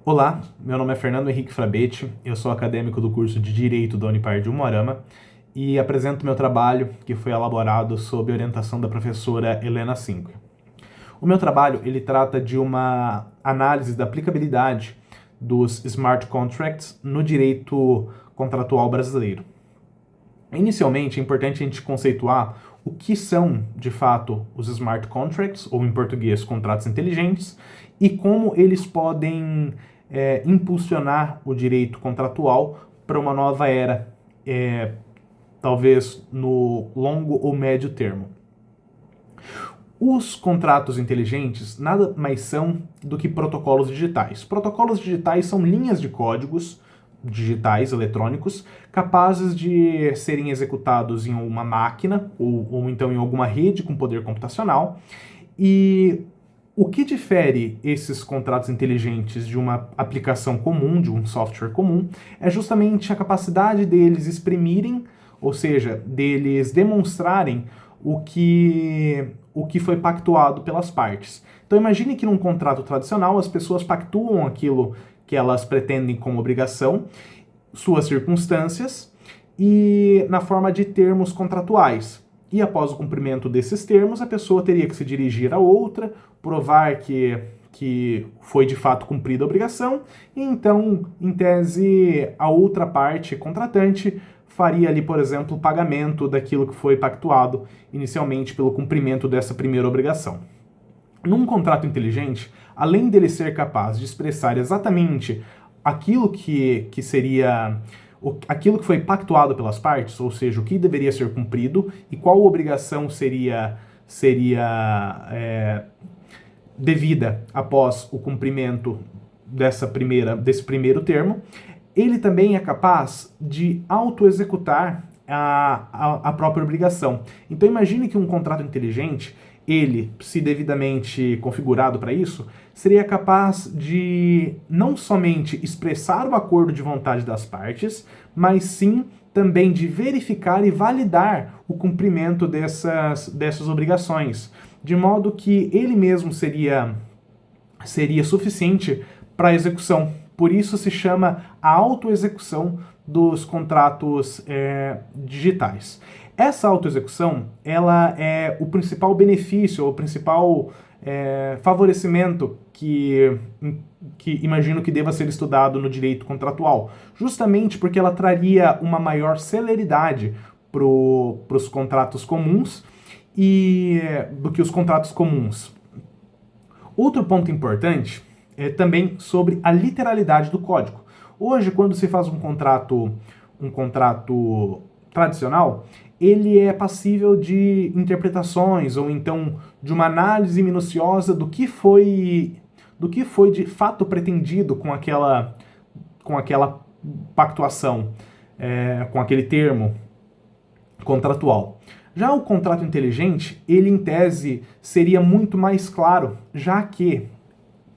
Olá, meu nome é Fernando Henrique Frabetti, eu sou acadêmico do curso de Direito da Unipar de Umuarama e apresento meu trabalho, que foi elaborado sob orientação da professora Helena Cinque. O meu trabalho ele trata de uma análise da aplicabilidade dos smart contracts no direito contratual brasileiro. Inicialmente, é importante a gente conceituar o que são, de fato, os smart contracts, ou em português, contratos inteligentes, e como eles podem impulsionar o direito contratual para uma nova era, talvez no longo ou médio termo. Os contratos inteligentes nada mais são do que protocolos digitais. Protocolos digitais são linhas de códigos digitais, eletrônicos, capazes de serem executados em uma máquina ou então em alguma rede com poder computacional. E o que difere esses contratos inteligentes de uma aplicação comum, de um software comum, é justamente a capacidade deles exprimirem, ou seja, deles demonstrarem o que foi pactuado pelas partes. Então imagine que num contrato tradicional as pessoas pactuam aquilo que elas pretendem como obrigação, suas circunstâncias, e na forma de termos contratuais. E após o cumprimento desses termos, a pessoa teria que se dirigir a outra, provar que foi de fato cumprida a obrigação, e então, em tese, a outra parte contratante faria ali, por exemplo, o pagamento daquilo que foi pactuado inicialmente pelo cumprimento dessa primeira obrigação. Num contrato inteligente, além dele ser capaz de expressar exatamente aquilo que seria aquilo que foi pactuado pelas partes, ou seja, o que deveria ser cumprido e qual obrigação seria devida após o cumprimento desse primeiro termo, ele também é capaz de auto-executar a própria obrigação. Então imagine que um contrato inteligente, ele, se devidamente configurado para isso, seria capaz de não somente expressar o acordo de vontade das partes, mas sim também de verificar e validar o cumprimento dessas obrigações, de modo que ele mesmo seria suficiente para a execução. Por isso se chama a autoexecução dos contratos digitais. Essa autoexecução, ela é o principal benefício, o principal favorecimento que imagino que deva ser estudado no direito contratual, justamente porque ela traria uma maior celeridade para os contratos comuns do que os contratos comuns. Outro ponto importante é também sobre a literalidade do código. Hoje, quando se faz um contrato tradicional, ele é passível de interpretações ou então de uma análise minuciosa do que foi de fato pretendido com aquela pactuação, com aquele termo contratual. Já o contrato inteligente, ele em tese seria muito mais claro, já que,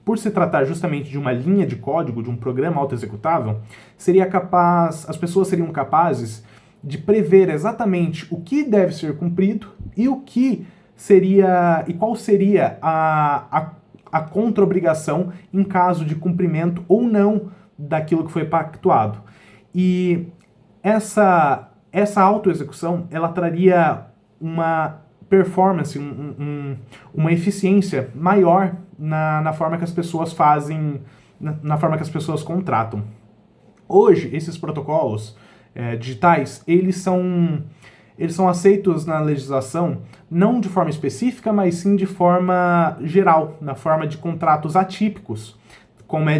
por se tratar justamente de uma linha de código, de um programa autoexecutável, as pessoas seriam capazes de prever exatamente o que deve ser cumprido e qual seria a contra-obrigação em caso de cumprimento ou não daquilo que foi pactuado. E essa autoexecução, ela traria uma performance, uma eficiência maior na forma que as pessoas fazem, na forma que as pessoas contratam. Hoje, esses protocolos digitais, eles são aceitos na legislação não de forma específica, mas sim de forma geral, na forma de contratos atípicos, como é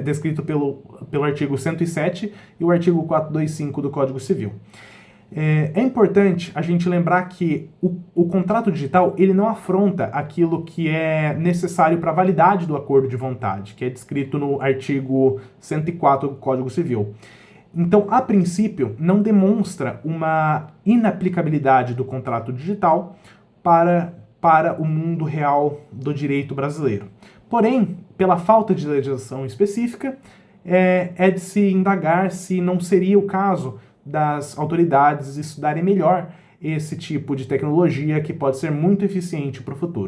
descrito pelo artigo 107 e o artigo 425 do Código Civil. É importante a gente lembrar que o contrato digital ele não afronta aquilo que é necessário para a validade do acordo de vontade, que é descrito no artigo 104 do Código Civil. Então, a princípio, não demonstra uma inaplicabilidade do contrato digital para o mundo real do direito brasileiro. Porém, pela falta de legislação específica, é de se indagar se não seria o caso das autoridades estudarem melhor esse tipo de tecnologia que pode ser muito eficiente para o futuro.